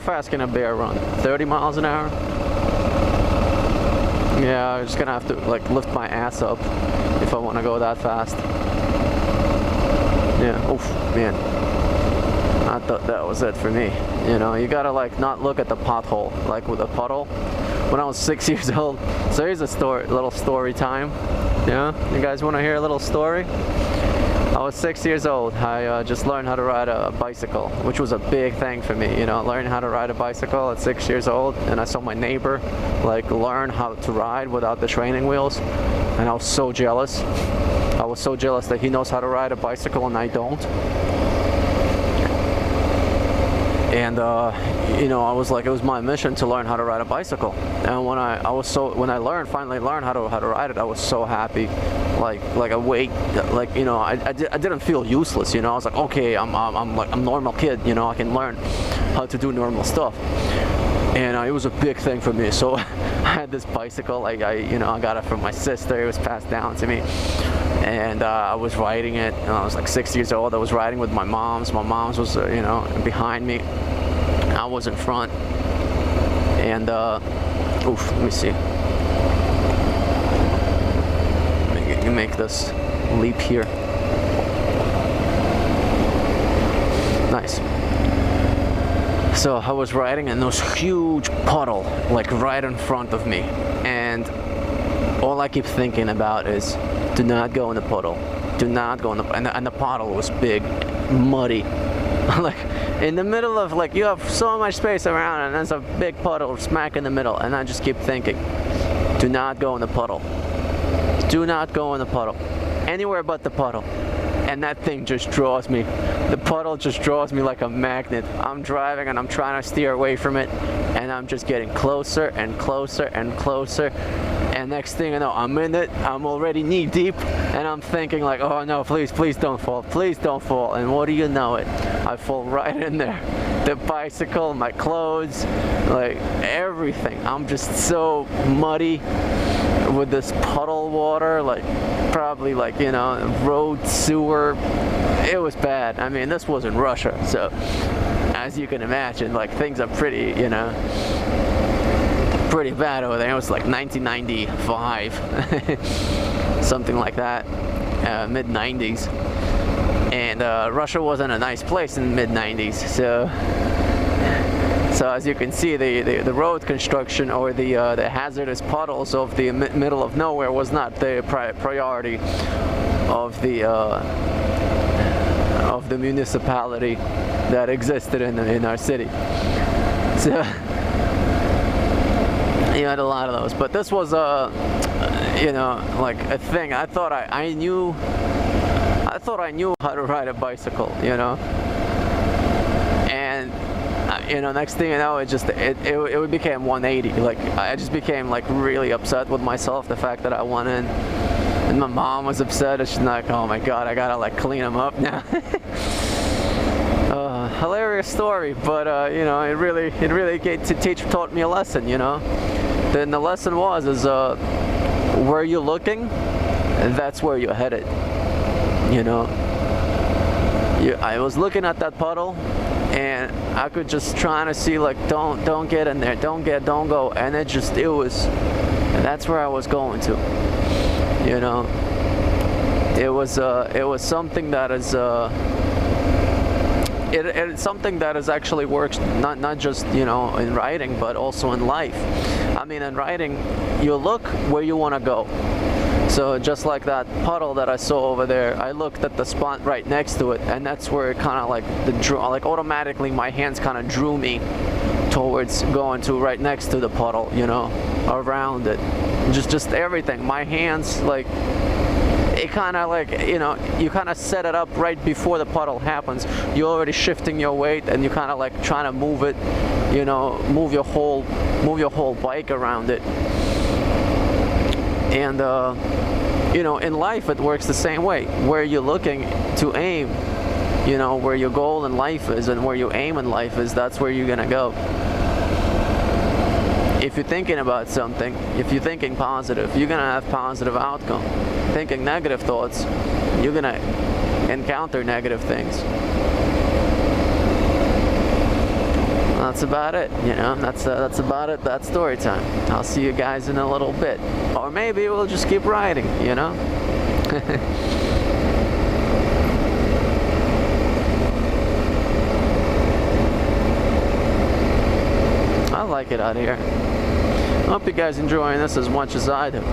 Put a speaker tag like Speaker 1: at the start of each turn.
Speaker 1: fast can a bear run? 30 miles an hour? Yeah, I'm just gonna have to like lift my ass up if I want to go that fast. Yeah, oof, man. I thought that was it for me. You know, you gotta like not look at the pothole, like with a puddle. When I was 6 years old, so here's a story, little story time. Yeah, you guys want to hear a little story? I was 6 years old. I just learned how to ride a bicycle, which was a big thing for me. You know, learning how to ride a bicycle at 6 years old, and I saw my neighbor like learn how to ride without the training wheels, and I was so jealous. I was so jealous that he knows how to ride a bicycle and I don't. And you know, I was like, it was my mission to learn how to ride a bicycle. And when I finally learned how to ride it, I was so happy. Like I wait, like, you know, I didn't feel useless. You know, I was like, okay, I'm like a normal kid. You know, I can learn how to do normal stuff. And it was a big thing for me. So I had this bicycle. Like you know, I got it from my sister. It was passed down to me. And I was riding it, and I was like 6 years old. I was riding with my mom's. My mom's was, you know, behind me. I was in front. And, oof, let me see. Let me make this leap here. Nice. So I was riding, and there was a huge puddle, like right in front of me. And all I keep thinking about is, do not go in the puddle. Do not go in the, and the puddle was big, muddy. Like in the middle of, like, you have so much space around and there's a big puddle smack in the middle, and I just keep thinking, do not go in the puddle. Do not go in the puddle. Anywhere but the puddle. And that thing just draws me. The puddle just draws me like a magnet. I'm driving and I'm trying to steer away from it, and I'm just getting closer and closer and closer. And next thing I know, I'm in it, I'm already knee deep, and I'm thinking like, oh no, please, please don't fall, please don't fall. And what do you know it? I fall right in there. The bicycle, my clothes, like everything. I'm just so muddy with this puddle water, like probably like, you know, road sewer. It was bad. I mean, this was in Russia, so as you can imagine, like things are pretty, you know, pretty bad over there. It was like 1995, something like that, mid-90s, and Russia wasn't a nice place in the mid-90s. So as you can see, the road construction or the hazardous puddles of the middle of nowhere was not the priority of the municipality that existed in our city. So you had a lot of those, but this was you know, like a thing. I thought I knew how to ride a bicycle, you know, and you know, next thing you know, it became 180. Like I just became like really upset with myself, the fact that I won in, and my mom was upset. She's like, oh my god, I gotta like clean them up now. Hilarious story, but you know, it really taught me a lesson, you know. Then the lesson is where you're looking, that's where you're headed, you know. I was looking at that puddle, and I could just trying to see like, don't get in there, don't go, and and that's where I was going to, you know. It was something that is it's something that is actually works not just, you know, in riding, but also in life. I mean, in riding, you look where you want to go. So just like that puddle that I saw over there, I looked at the spot right next to it, and that's where it kind of like automatically my hands kind of drew me towards going to right next to the puddle, you know, around it, just everything. My hands, like, it kind of like, you know, you kind of set it up right before the puddle happens. You're already shifting your weight, and you kind of like trying to move it, you know, move your whole bike around it. And you know, in life it works the same way. Where you're looking to aim, you know, where your goal in life is and where your aim in life is, that's where you're gonna go. If you're thinking about something, if you're thinking positive, you're gonna have positive outcome. Thinking negative thoughts, you're gonna encounter negative things. that's about it. You know, that's about it. That's story time. I'll see you guys in a little bit, or maybe we'll just keep riding. You know. I like it out here. I hope you guys enjoying this as much as I do.